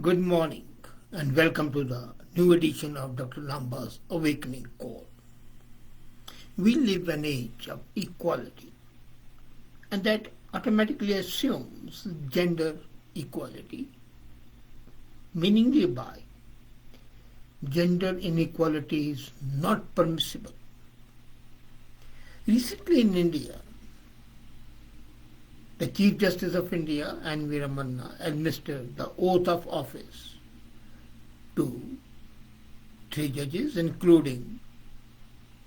Good morning and welcome to the new edition of Dr. Lamba's Awakening Call. We live in an age of equality, and that automatically assumes gender equality, meaning thereby gender inequality is not permissible. Recently in India, the Chief Justice of India, N.V. Ramanna, administered the oath of office to three judges, including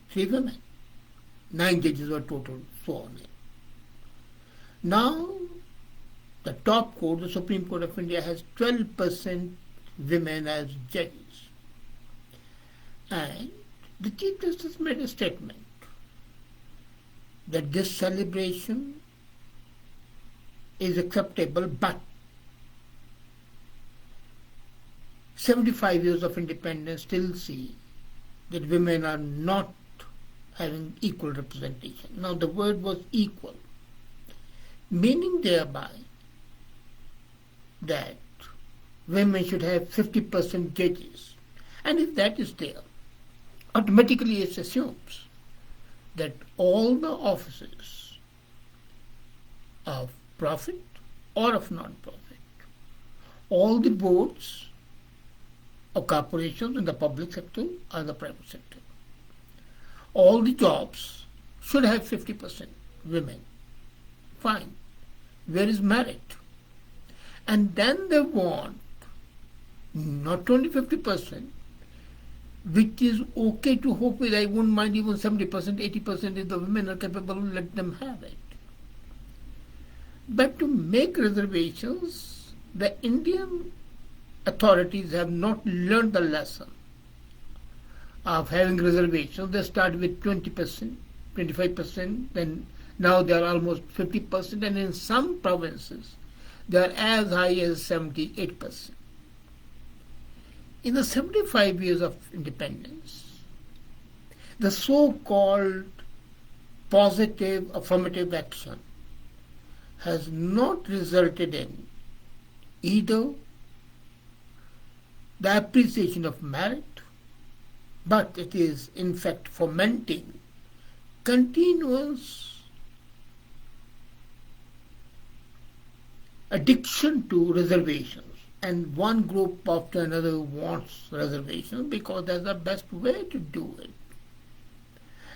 three women. 9 judges were total sworn in. Now, the top court, the Supreme Court of India, has 12% women as judges. And the Chief Justice made a statement that this celebration is acceptable, but 75 years of independence still see that women are not having equal representation. Now the word was equal, meaning thereby that women should have 50% judges. And if that is there, automatically it assumes that all the offices of profit or of non-profit, all the boards of corporations in the public sector or the private sector, all the jobs should have 50% women. Fine. Where is merit? And then they want not only 50%, which is okay to hope with. I wouldn't mind even 70%, 80% if the women are capable, let them have it. But to make reservations, the Indian authorities have not learned the lesson of having reservations. They start with 20%, 25%, then now they are almost 50%, and in some provinces they are as high as 78%. In the 75 years of independence, the so-called positive affirmative action has not resulted in either the appreciation of merit, but it is in fact fomenting continuous addiction to reservations. And one group after another wants reservations because that's the best way to do it.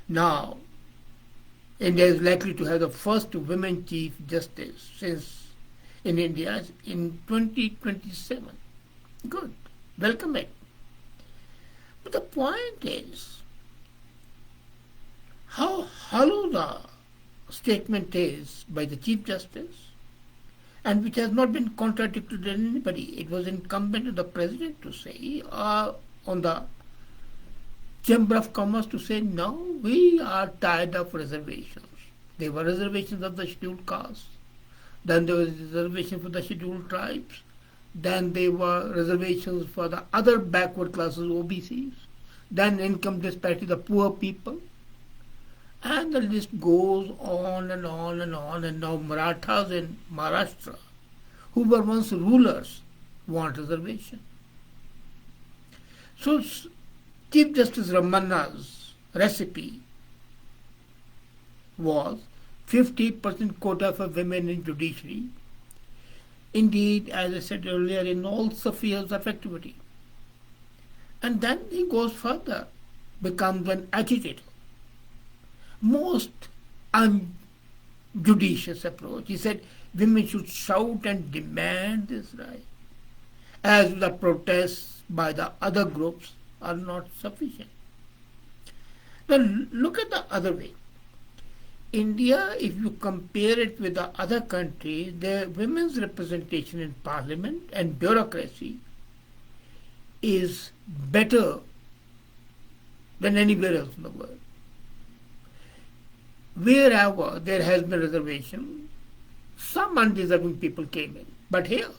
Now, India is likely to have the first women Chief Justice since in India in 2027. Good. Welcome it. But the point is how hollow the statement is by the Chief Justice, and which has not been contradicted by anybody. It was incumbent on the President to say, on the Chamber of Commerce to say, no, we are tired of reservations. There were reservations of the scheduled castes, then there was reservation for the scheduled tribes, then there were reservations for the other backward classes, OBCs, then income disparity, the poor people, and the list goes on and on and on. And now Marathas in Maharashtra, who were once rulers, want reservation. So Chief Justice Ramanna's recipe was 50% quota for women in judiciary. Indeed, as I said earlier, in all spheres of activity. And then he goes further, becomes an agitator. Most unjudicious approach. He said women should shout and demand this right, as the protests by the other groups are not sufficient. Now look at the other way. India, if you compare it with the other countries, the women's representation in parliament and bureaucracy is better than anywhere else in the world. Wherever there has been reservation, some undeserving people came in. But here,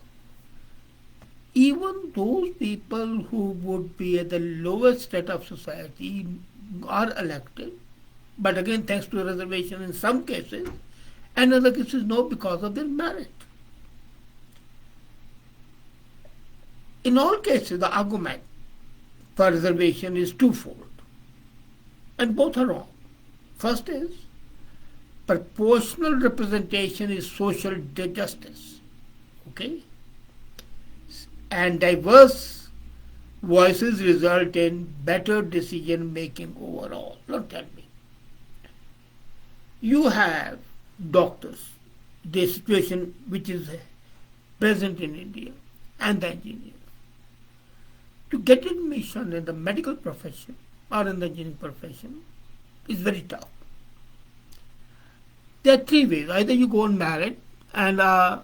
even those people who would be at the lowest state of society are elected. But again, thanks to a reservation in some cases, and other cases no, because of their merit. In all cases, the argument for reservation is twofold, and both are wrong. First is, proportional representation is social justice, okay? And diverse voices result in better decision making overall. Don't tell me. You have doctors, the situation which is present in India, and the engineers. To get admission in the medical profession or in the engineering profession is very tough. There are three ways. Either you go on merit and are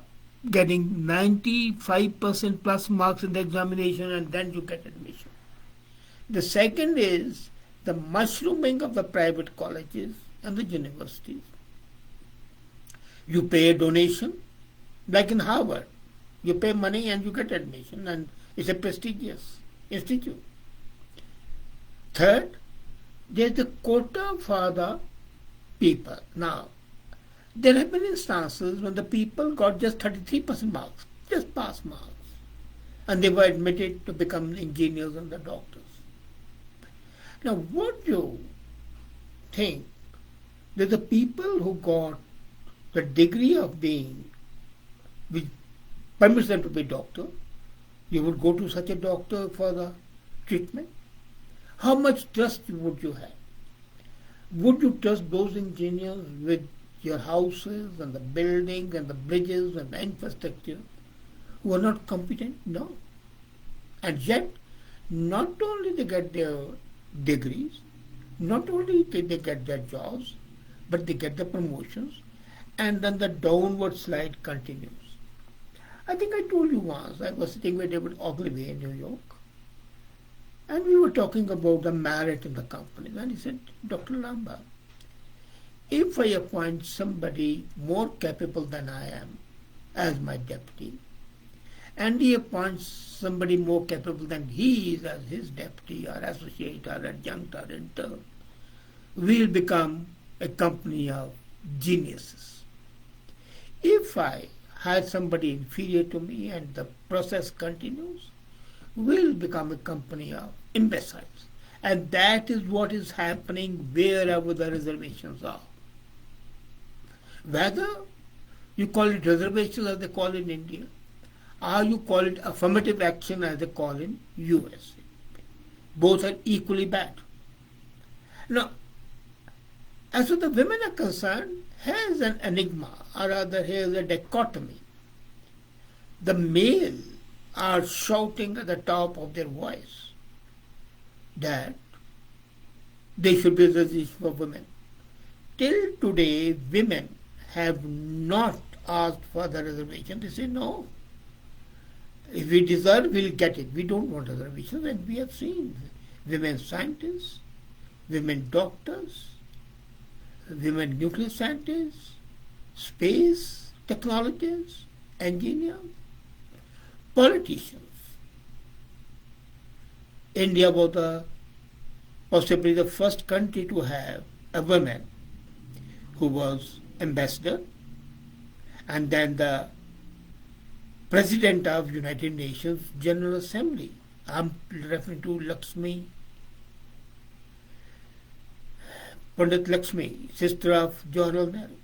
getting 95% plus marks in the examination and then you get admission. The second is the mushrooming of the private colleges and the universities. You pay a donation, like in Harvard. You pay money and you get admission, and it's a prestigious institute. Third, there's the quota for the people. Now, there have been instances when the people got just 33% marks, just pass marks, and they were admitted to become engineers and the doctors. Now, what do you think that the people who got the degree of being, which permits them to be doctor, you would go to such a doctor for the treatment? How much trust would you have? Would you trust those engineers with your houses and the buildings and the bridges and the infrastructure who are not competent? No. And yet, not only they get their degrees, not only did they get their jobs, but they get the promotions, and then the downward slide continues. I think I told you once, I was sitting with David Ogilvy in New York, and we were talking about the merit in the company. And he said, Dr. Lamba, if I appoint somebody more capable than I am as my deputy, and he appoints somebody more capable than he is as his deputy or associate or adjunct or intern, we'll become a company of geniuses. If I hire somebody inferior to me and the process continues, we'll become a company of imbeciles. And that is what is happening wherever the reservations are. Whether you call it reservations as they call in India, or you call it affirmative action as they call in USA. Both are equally bad. Now, as far as the women are concerned, here's an enigma, or rather here's a dichotomy. The male are shouting at the top of their voice that they should be reserved for women. Till today, women have not asked for the reservation. They say, no, if we deserve, we'll get it. We don't want reservations. And we have seen women scientists, women doctors, women nuclear scientists, space technologists, engineers, politicians. India was possibly the first country to have a woman who was ambassador, and then the president of United Nations General Assembly. I'm referring to Pandit Lakshmi, sister of Jawaharlal Nehru.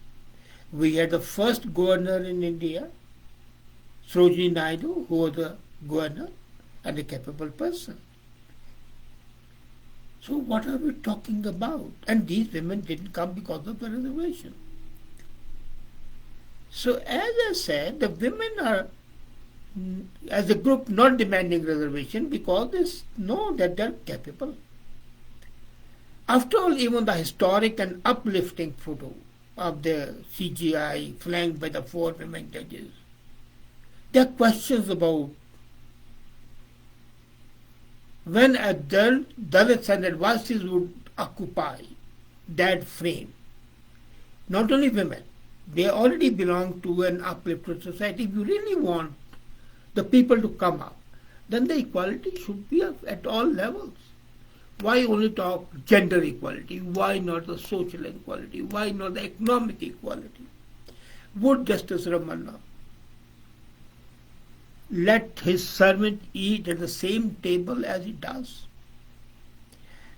We had the first governor in India, Sarojini Naidu, who was the governor and a capable person. So what are we talking about? And these women didn't come because of the reservation. So as I said, the women are, as a group, not demanding reservation because they know that they're capable. After all, even the historic and uplifting photo of the CGI flanked by the 4 women judges, there are questions about when Dalits and Advasis would occupy that frame. Not only women, they already belong to an uplifted society. If you really want the people to come up, then the equality should be at all levels. Why only talk gender equality? Why not the social equality? Why not the economic equality? Would Justice Ramanna let his servant eat at the same table as he does?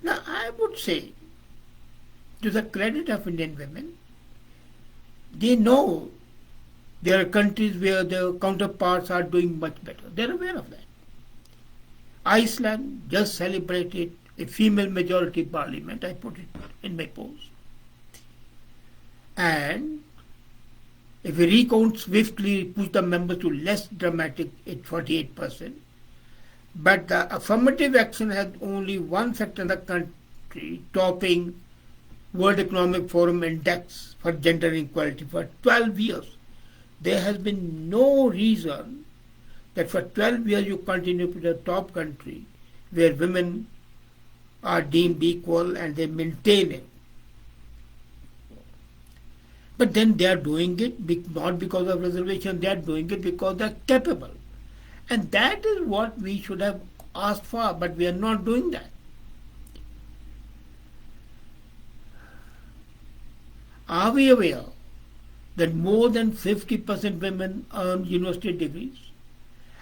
Now, I would say, to the credit of Indian women, they know there are countries where their counterparts are doing much better. They're aware of that. Iceland just celebrated a female majority parliament. I put it in my post. And if we recount swiftly, push the members to less dramatic at 48%. But the affirmative action had only one sector in the country topping World Economic Forum Index for Gender Equality for 12 years. There has been no reason that for 12 years you continue to be the top country where women are deemed equal and they maintain it. But then they are doing it not because of reservation, they are doing it because they are capable. And that is what we should have asked for, but we are not doing that. Are we aware that more than 50% women earn university degrees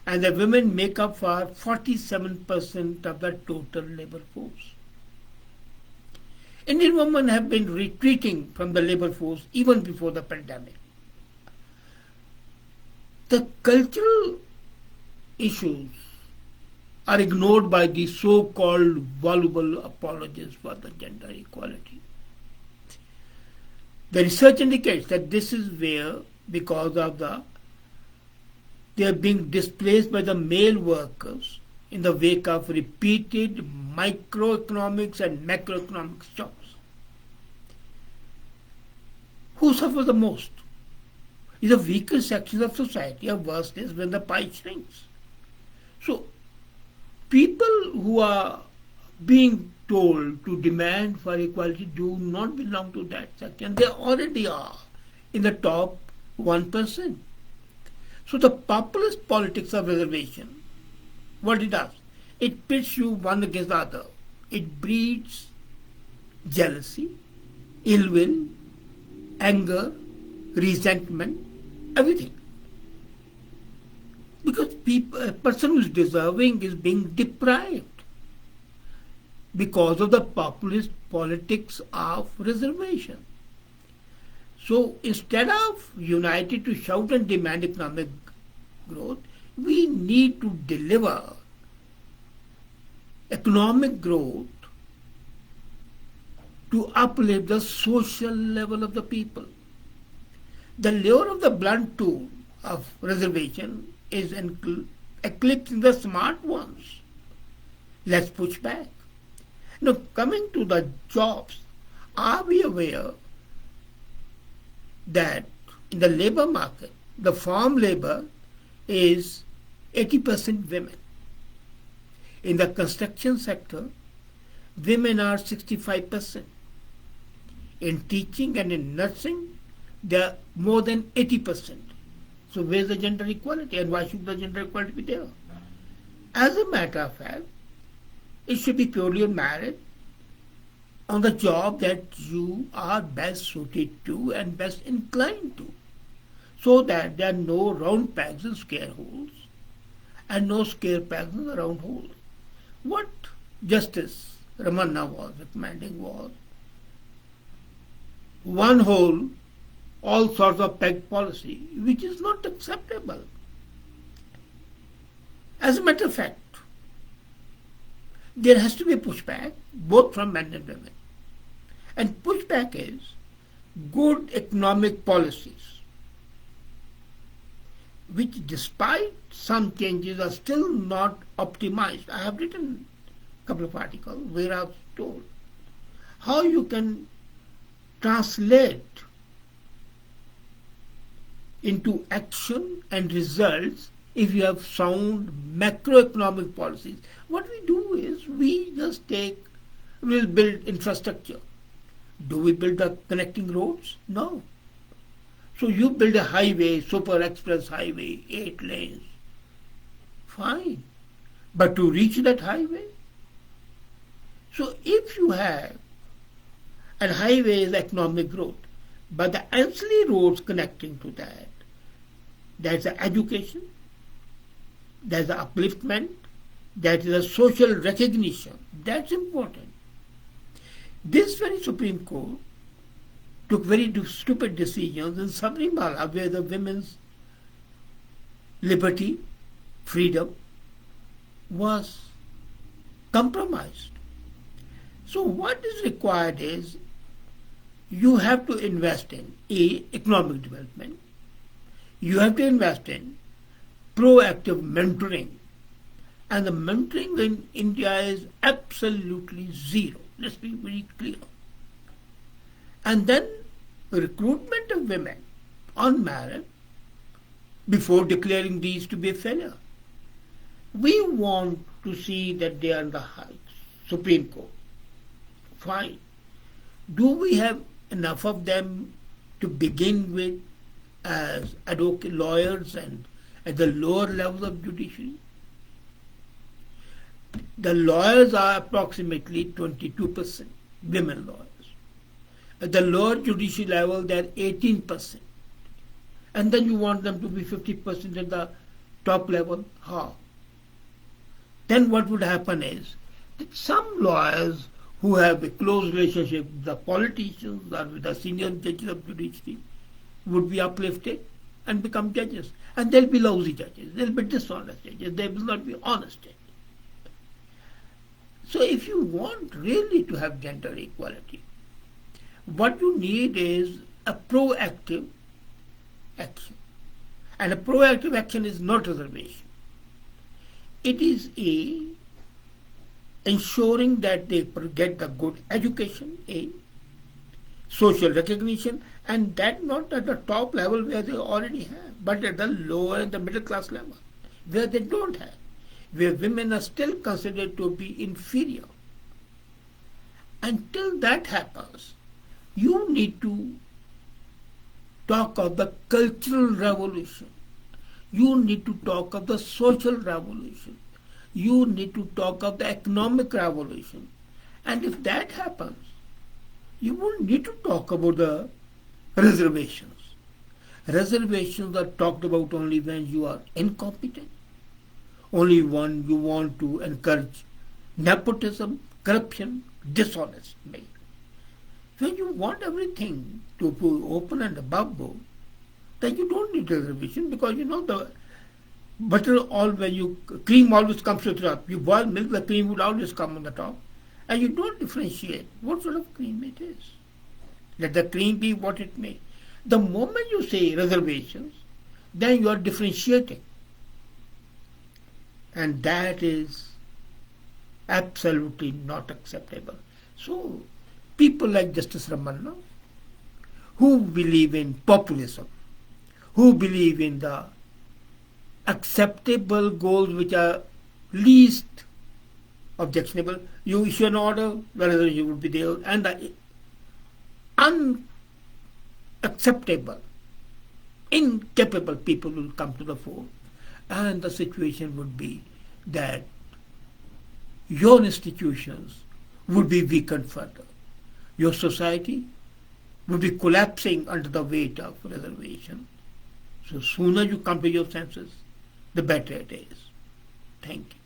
and that women make up for 47% of the total labor force? Indian women have been retreating from the labor force even before the pandemic. The cultural issues are ignored by the so-called voluble apologists for the gender equality. The research indicates that this is where, because of they are being displaced by the male workers in the wake of repeated microeconomics and macroeconomic shocks. Who suffers the most? Is the weaker sections of society, or worse is when the pie shrinks. So, people who are being told to demand for equality do not belong to that section. They already are in the top 1%. So the populist politics of reservation, what it does, it pits you one against the other. It breeds jealousy, ill will, anger, resentment, everything. Because a person who is deserving is being deprived because of the populist politics of reservation. So instead of united to shout and demand economic growth, we need to deliver economic growth to uplift the social level of the people. The lure of the blunt tool of reservation is eclipsing the smart ones. Let's push back. Now, coming to the jobs, are we aware that in the labor market, the farm labor is 80% women? In the construction sector, women are 65%. In teaching and in nursing, they are more than 80%. So where's the gender equality, and why should the gender equality be there? As a matter of fact, it should be purely married on the job that you are best suited to and best inclined to, so that there are no round pegs in square holes and no square pegs in the round holes. What Justice Ramanna was recommending was one hole, all sorts of peg policy, which is not acceptable. As a matter of fact, there has to be pushback both from men and women. And pushback is good economic policies, which despite some changes are still not optimized. I have written a couple of articles where I have told how you can translate into action and results if you have sound macroeconomic policies. What we do is we just we'll build infrastructure. Do we build the connecting roads? No. So you build a highway, super express highway, 8 lanes. Fine. But to reach that highway? So if you have a highway is economic growth, but the ancillary roads connecting to that, that's the education, there's an upliftment, that is a social recognition. That's important. This very Supreme Court took very stupid decisions in Sabrimala, where the women's liberty, freedom was compromised. So what is required is you have to invest in economic development. You have to invest in proactive mentoring. And the mentoring in India is absolutely zero. Let's be very clear. And then recruitment of women unmarried before declaring these to be a failure. We want to see that they are in the Supreme Court. Fine. Do we have enough of them to begin with as advocate lawyers and at the lower levels of judiciary? The lawyers are approximately 22% women lawyers. At the lower judicial level, they are 18%. And then you want them to be 50% at the top level? How? Then what would happen is that some lawyers who have a close relationship with the politicians or with the senior judges of judiciary would be uplifted and become judges. And they'll be lousy judges. They'll be dishonest judges. They will not be honest judges. So if you want really to have gender equality, what you need is a proactive action. And a proactive action is not reservation. It is ensuring that they get the good education, social recognition, and that not at the top level where they already have, but at the lower and the middle class level, where they don't have, where women are still considered to be inferior. Until that happens, you need to talk of the cultural revolution. You need to talk of the social revolution. You need to talk of the economic revolution. And if that happens, you won't need to talk about the reservations. Reservations are talked about only when you are incompetent. Only when you want to encourage nepotism, corruption, dishonesty. When you want everything to be open and above board, then you don't need reservation, because you know the butter cream always comes to the top. You boil milk, the cream would always come on the top. And you don't differentiate what sort of cream it is. Let the cream be what it may. The moment you say reservations, then you are differentiating. And that is absolutely not acceptable. So, people like Justice Ramanna, who believe in populism, who believe in the acceptable goals which are least objectionable, you issue an order, whether you would be there, and the unacceptable, incapable people will come to the fore, and the situation would be that your institutions would be weakened further. Your society would be collapsing under the weight of reservation. So sooner you come to your senses, the better it is. Thank you.